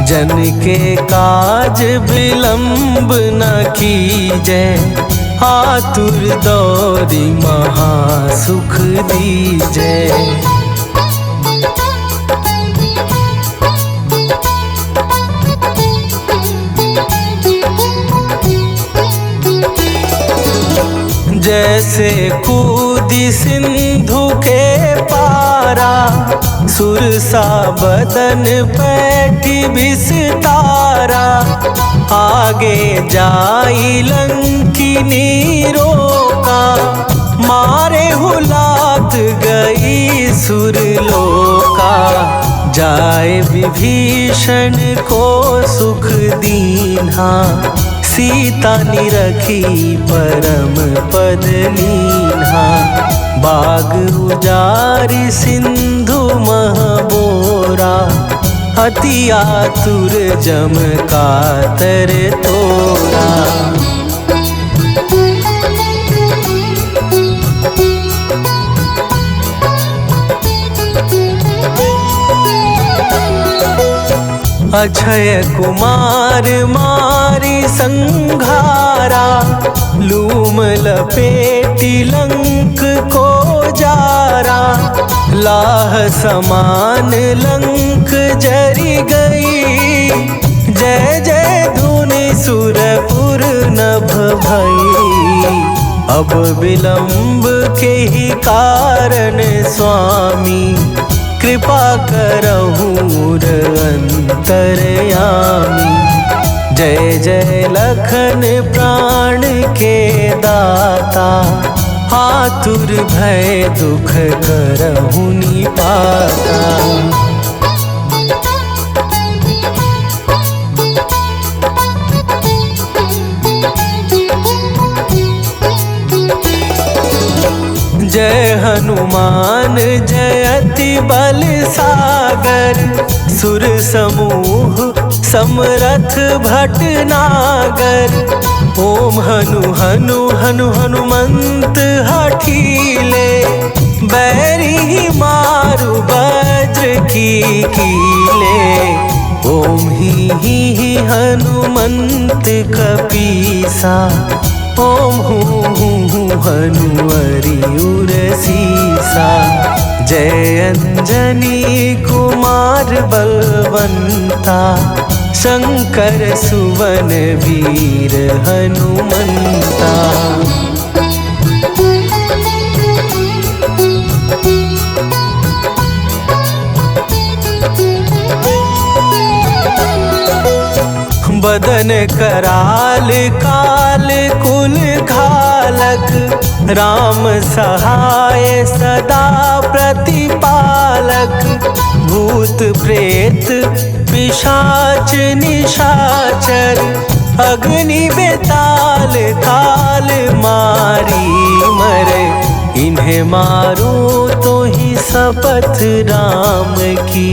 जन के काज विलंब न कीजय, आतुर दौरी महासुख दीजय। जैसे कूदी सिंधु के पारा, सुरसा बदन पैठी विस्तारा। आगे जाई लंकिनी रोका, मारे हुलात गई सुरलोका। जाए विभीषण को सुख दीन्हा, सीता निरखी परम पद लीन्हा। बाग उजारि सिंधु महबोरा, अति आतुर जम कातर तोरा। अक्षय कुमार मारी संघारा, लूम लपेटी लंक को जारा। लाह समान लंक जरी गई, जय जय धुनि सुरपुर नभ भई। अब विलंब के ही कारण स्वामी, कृपा करहु अंतरयामी। जय जय लखन प्राण के दाता, आतुर भय दुख करहु निपाता। जय हनुमान जयति बल सागर, सुर समूह समरथ भटनागर। ओम हनु हनु हनु हनुमंत हठीले, बैरी मारु वज्र की कीले। ओम ही हनुमंत कपीसा, ओम हूँ हनुमरि उर सीसा। जय अंजनी कुमार बलवंता, शंकर सुवन वीर हनुमंता। बदन कराल काल कुल घालक, राम सहाय सदा प्रतिपालक। भूत प्रेत पिशाच निशाचर, अग्नि बेताल काल मारी मरे। इन्हें मारो तो ही शपथ राम की,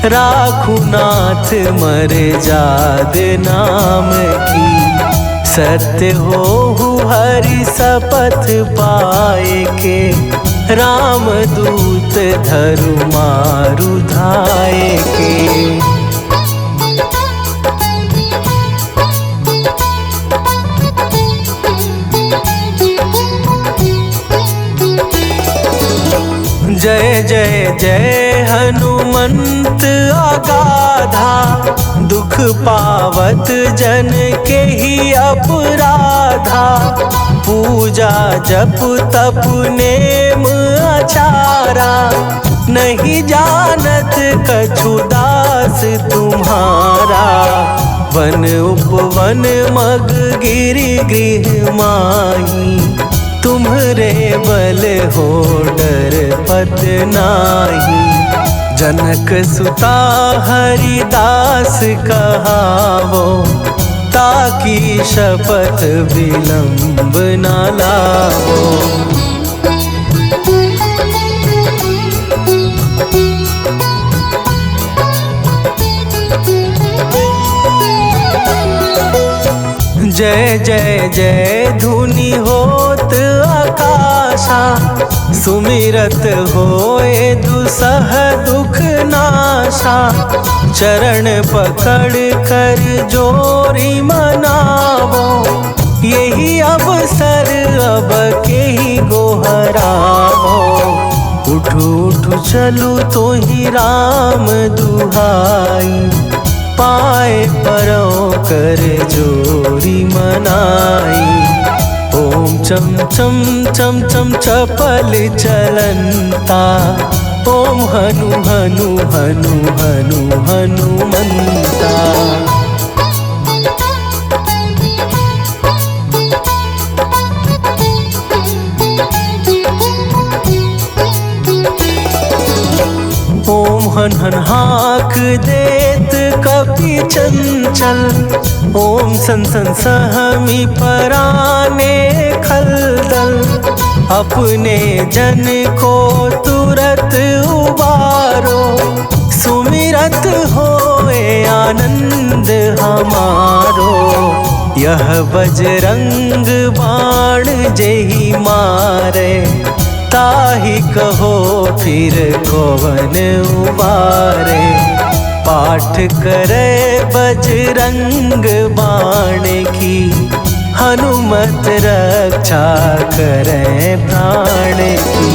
राखू नाथ मर जाद नाम की। सत्य हो हरि शपथ पाए के, राम दूत धरु मारु धाए के। जय जय जय हनुमंत अगाधा, दुख पावत जन के ही अपराधा। पूजा जप तप नेम आचारा, नहीं जानत कछु दास तुम्हारा। वन उपवन मग गिरि गृह माही, तुम्हरे बल हो डर पत नाही। जनक सुता हरिदास कहावो, ताकि की शपथ विलंब ना लाओ। जय जय जय धुनि होत आकाशा, सुमिरत होए दुसह दुख नाशा। चरण पकड़ कर जोरी मनावो, यही अवसर अब के ही गोहरावो। उठू उठू चलू तो ही राम दुहाई, पाए परों कर जोरी मनाई। ओम चम चम चम चम चपल चलंता, ओम हनु हनु हनु हनु हनुमंता। ओम हन हन हाक देत कपि चंचल, ओम सन सन सहमी पराने खलदल। अपने जन को तुरत उबारो, सुमिरत होए आनंद हमारो। यह बजरंग बाण जेहि मारे, ताहि कहो फिर कौन उबारे। पाठ करे बजरंग बाण की, हनुमत रक्षा करे प्राण की।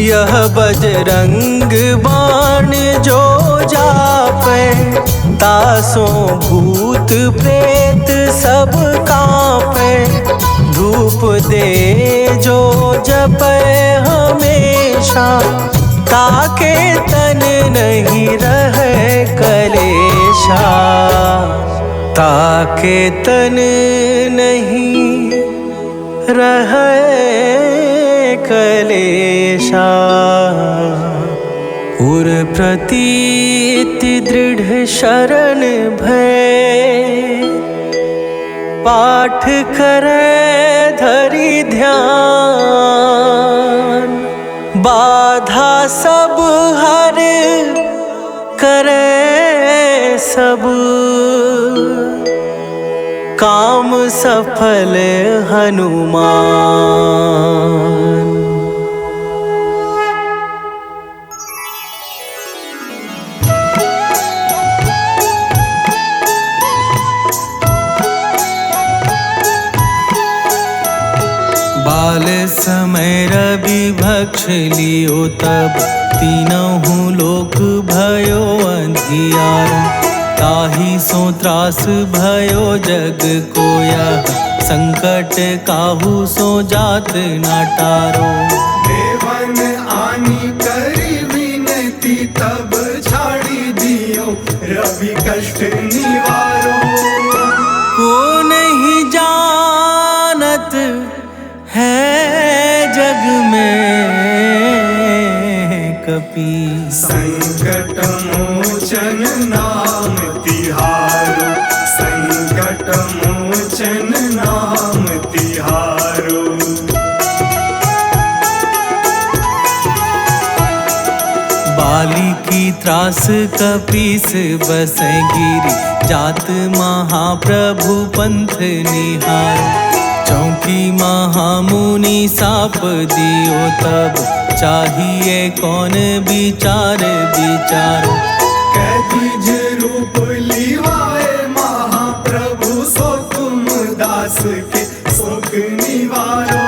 यह बजरंग बाण जो जापे, तासों भूत प्रेत सब कांपे। धूप दे जो जपे हमेशा, ताके तन नहीं रहे कलेशा। ताके तन नहीं रहे कलेशा। उर प्रतीति दृढ़ शरण भय, पाठ करे धरि ध्यान। बाधा सब हर करे सब, काम सफल हनुमान। बाल समय रवि भक्ष लियो तब, तीनों लोक भयो अंधियार। ताहि सो त्रास भयो जग को यह, संकट काहू सो जात ना टारो।
देवन आनी करी विनती, तब छाड़ी दियो रवि कष्ट निवारो।
को नहीं जानत है जग में कपि,
संकट मोचन नाम तिहारो। संकट मोचन नाम तिहारो।
बाली की त्रास कपीस बसे गिरी, जात महाप्रभु पंथ निहार। चौकी महामुनि साप दियो तब, चाहिए कौन विचार विचारो।
कैदिज रूप लिवाए महाप्रभु, सो तुम दास के शोक निवारो।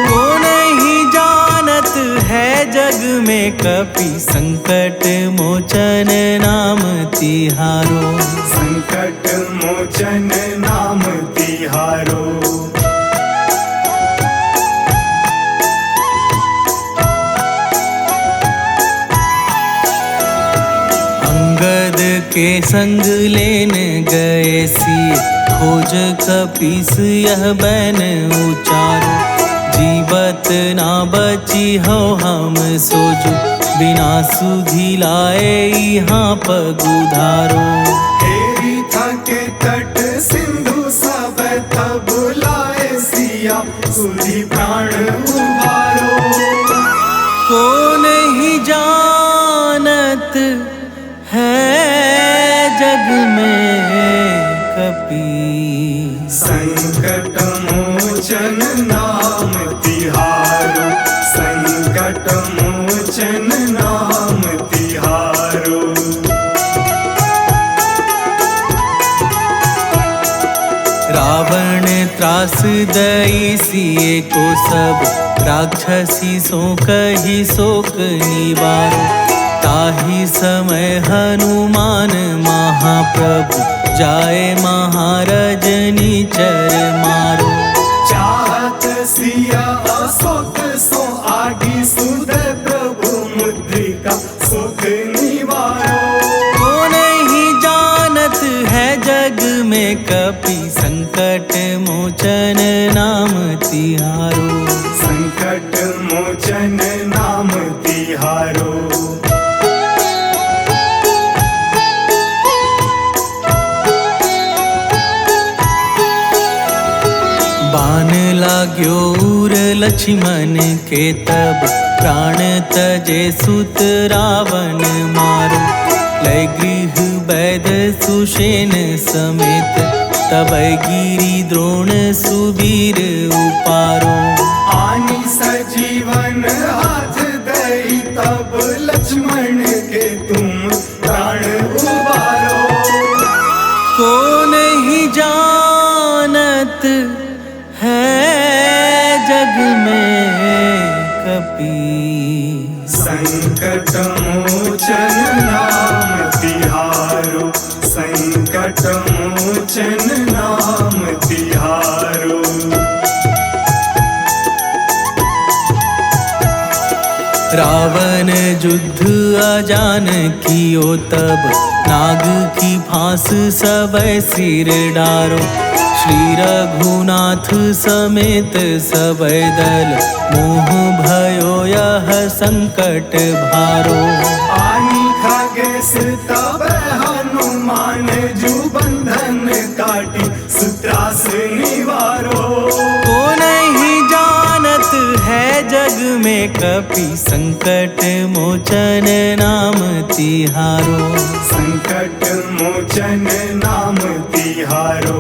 को नहीं जानत है जग में कपि, संकट मोचन नाम तिहारो।
संकट मोचन नाम तिहारो।
अंगद के संग लेन गए सी, खोज कपीस यह बैन उचारो। जीवत ना बची हो हम सोजू, बिना सुधी लाए यहाँ पगुधारो।
हेरी थके तट सिंधु सब तब लाए सिया, सुधी प्राण उबारो।
को नहीं जानत है जग में कपि,
संकट मोचन नाम तिहारो, संकट मोचन नाम तिहारो।
रावण त्रास दई सिए को सब, राक्षसी सो कही शोक निवारो। ताहि समय हनुमान महाप्रभु, जाए महारजनी चर मारो।
चाहत सिया अशोक सो आगी, सुध प्रभु मुद्रिका सुख निवारो।
को नहीं जानत है जग में कपि, संकट मोचन नाम तिहारो।
संकट मोचन नाम तिहारो।
बाण लाग्यो उर लक्ष्मण के तब, प्राण तजे सुत रावण मारो। लय गृह वैद सुषेण समेत, तब गिरि द्रोण सुबीर उपारो।
आनी सजीवन हाथ दई, तब लक्ष्मण के तुम प्राण उबारो।
को नहीं जानत है जग में कपि,
संकट मोचन नाम तिहारो, संकट मोचन नाम तिहारो।
रावण युद्ध अजान कियो तब, नाग की फांस सबै सिर डारो। श्री रघुनाथ समेत सबै दल, मोह भयो यह संकट भारो।
आनी खगेश तब हनुमान, जू बंधन काटी सुत्रास निवारो।
को नहीं जानत है जग में कपि, संकट मोचन नाम तिहारो।
संकट मोचन नाम तिहारो।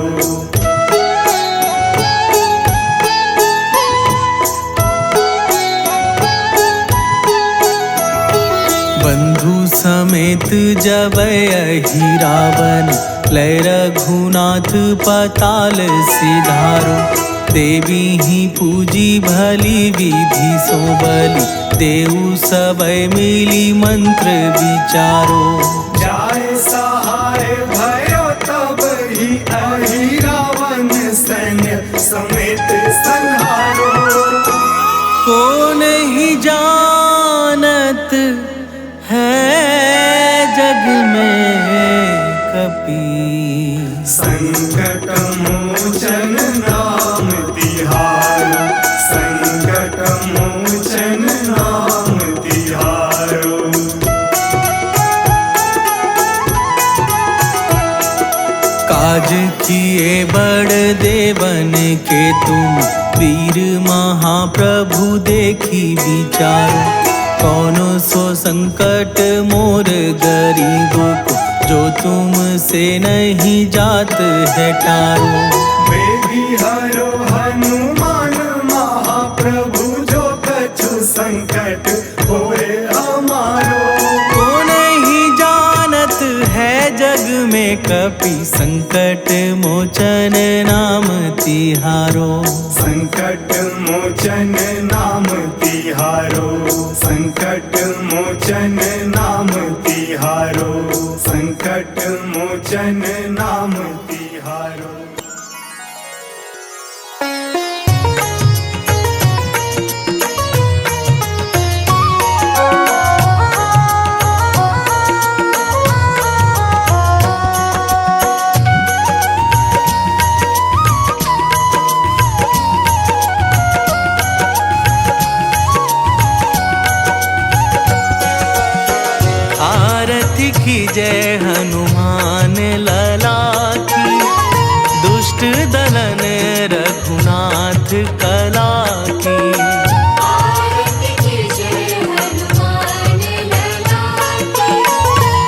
बंधु समेत जबहि रावण, लय रघुनाथ पताल सिधारो। देवी ही पूजी भली विधि सो बलि, देऊ सबै मिली मंत्र विचारो।
जाय सहाय भयो तब ही, अहि रावण सैन्य समेत संहारो।
को नहीं जानत है जग में कपि,
संकट मोचन नाम तिहारो, संकट मोचन नाम तिहारो।
काज किए बड़ देवन के तुम, वीर महाप्रभु देखी विचारो। कौनो सो संकट मोर गरीबों को, जो तुमसे नहीं जात है टारो।
बेबी हरो हनुमान महाप्रभु, जो कछु संकट होए हमारो।
को नहीं जानत है जग में कपि, संकट मोचन नाम तिहारो।
संकट मोचन नाम तिहारो, संकट मोचन नाम तिहारो, संकट मोचन नाम तिहारो।
की जय हनुमान लला की, दुष्ट दलन रघुनाथ कला की।
आरती कीजिए हनुमान लला की,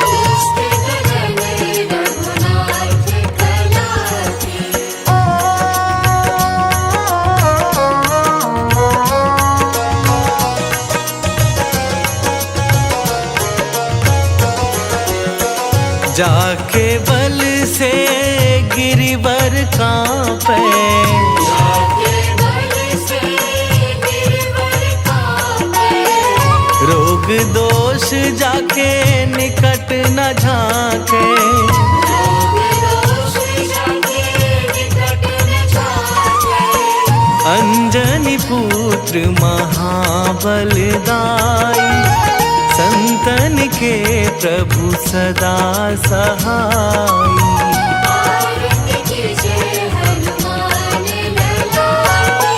दुष्ट दलन रघुनाथ कला की।
जाके बल से गिरिवर कांपे,
जाके बल से गिरवर कांपे,
रोग दोष जाके निकट न झांके।
रोग दोष जाके निकट न झांके।
अंजनी पुत्र महाबलदाई, संतन के प्रभु सदा सहाई।
आरती कीजिए हनुमान लला की,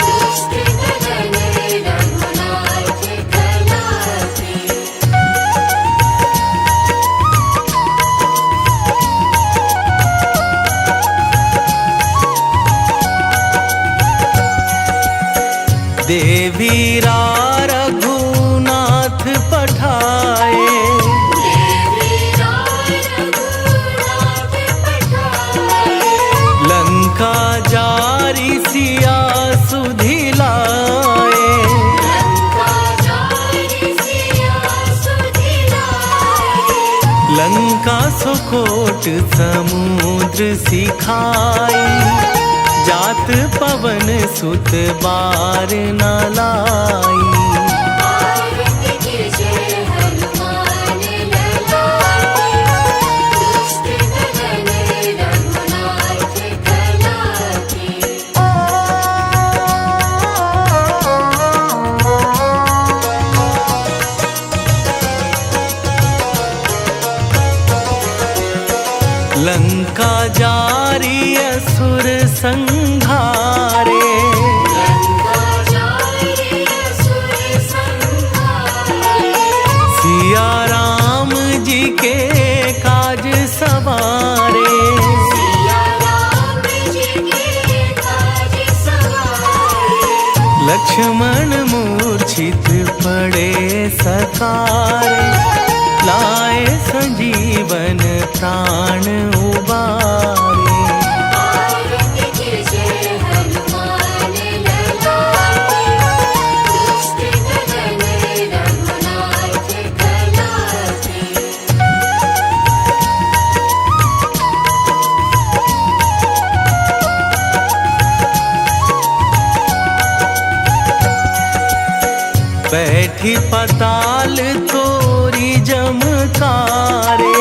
दुष्ट दलन रघुनाथ कला की।
देवीरा रघुनाथ पठाए,
देवीरा रघुनाथ पठाए,
लंका जारी सिया सुधिलाए।
लंका जारी सिया सुधिलाए।
लंका सुकोट समुद्र सिखाई, जात पवन सुत बार न लाई।
आरती कीजिए हनुमान लला की, दुष्ट दलन रघुनाथ कला की।
लंका जारी असुर संहारे,
लंका जारी असुर संहारे।
सिया राम जी के काज सवारे।
सिया राम जी के काज सवारे।
लक्ष्मण मूर्छित पड़े सकारे, लाए संजीवन प्राण उबारे।
आरती कीजिए हनुमान लला की, दुष्ट दलन रघुनाथ कला की।
बैठी पताल तोरी जमकारे,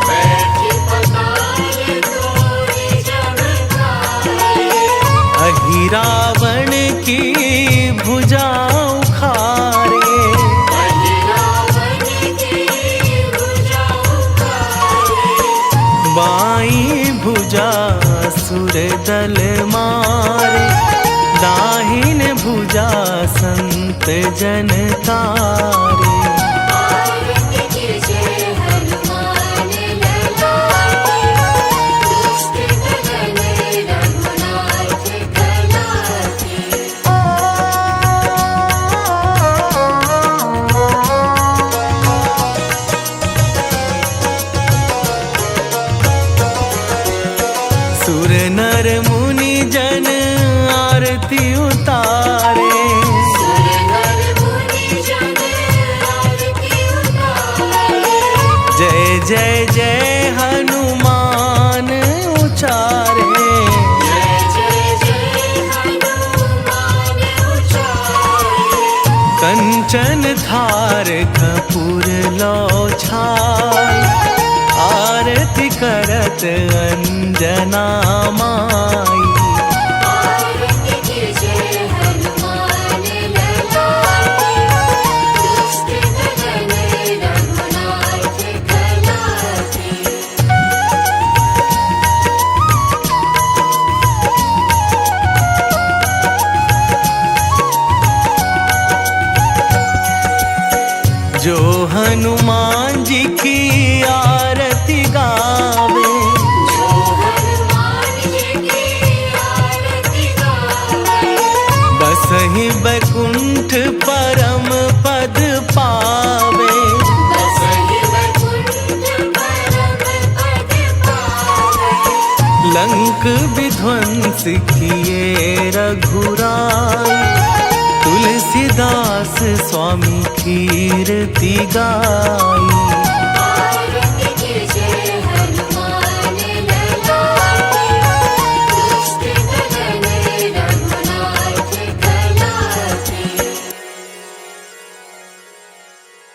बैठी पताल तोरी जमकारे।
अहि रावण की भुजा उखारे।
बलि रावण की भुजा उखारे।
बाई भुजा सुर दल मारे, दाहिन भुजा संत जन तारे।
आरती कीजिए हनुमान लला की, दुष्ट दलन रघुनाथ कला की।
सुर नर मुनि जन आरती उतारे,
सुर नर मुनि जन आरती उतारे।
जय जय जय हनुमान उचारे।
जय जय जय हनुमान उचारे।
कंचन थार कपूर लो छाय, आरती करत अंजना माई।
आरती कीजिए हनुमान लला की, दुष्ट दलन रघुनाथ कला की।
जो हनुमान जी की बैकुंठ परम पद पावे।
बसहि बैकुंठ परम पद पावे।
लंक विध्वंस किए रघुराई, तुलसीदास स्वामी कीर्ति गाई।